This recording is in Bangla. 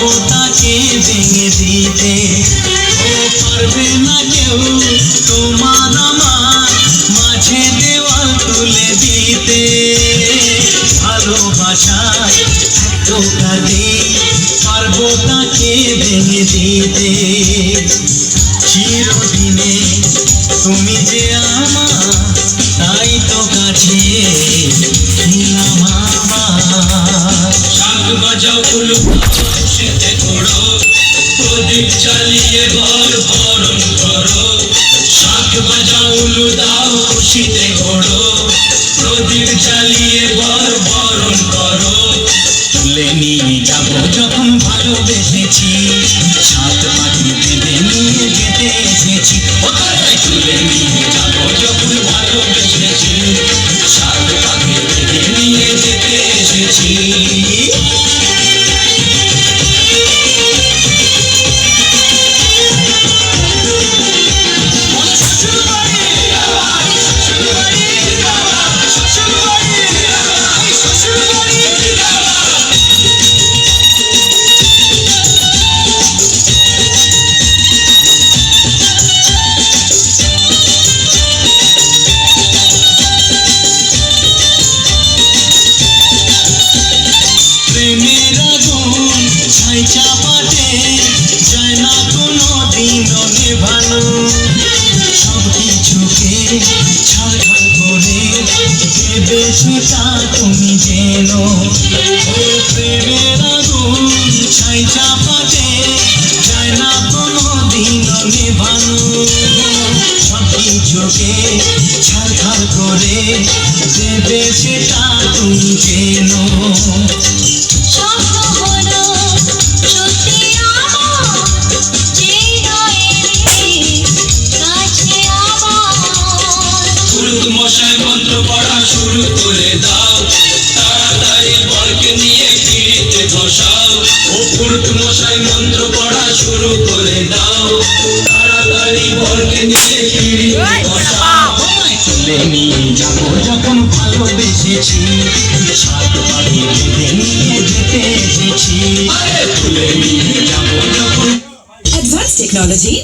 পারবো তাকে ভেঙে দিতে। ও পারবে না কেউ তোমার আমার মাঝে দেওয়াল তুলে দিতে। ভালোবাসায় কাঁদে পারবো তাকে ভেঙে দিতে। চিরদিনে তুমি যে আমার, তাই তো কাছে ছিলাম আমার। শাক বাজাও উলু শীতে ঘোড়ো, প্রদীপ চালিয়ে বর বরণ করো। শাক বাজাও উলু দাও শীতে ঘোড়ো, প্রদীপ চালিয়ে বর বরণ করো। তুলে নিয়ে যাবো যখন ভালোবেসেছি, সাত পাখি বেঁধে নিয়ে যেতে এসেছি। তুলে নিয়ে যাবো যখন ভালোবেসেছি, সাত পাখি বেঁধে নিয়ে যেতে এসেছি। প্রেমের আগুন ছাই চাপাতে যায় না কোনো দিনও নেভানো। সব কিছুকে ছাড়খাড় করে দেবে সেটা তুমি জেনো। ও প্রেমের আগুন ছাই চাপাতে যায় না কোনো দিনও নেভানো। সব কিছুকে ছাড়খাড় করে দেবে সেটা তুমি জেনো। মশাই মন্ত্র পড়া শুরু করে দাও, তাড়াতাড়ি বরকে নিয়ে পিড়িতে বসাও। ও পুরুত মশাই মন্ত্র পড়া শুরু করে দাও, তাড়াতাড়ি বরকে নিয়ে পিড়িতে বসাও। তুলে নিয়ে যাবো যখন ভালোবেসেছি, সাত পাখি বেঁধে নিয়ে যেতে এসেছি। তুলে নিয়ে যাবো যখন Advanced technology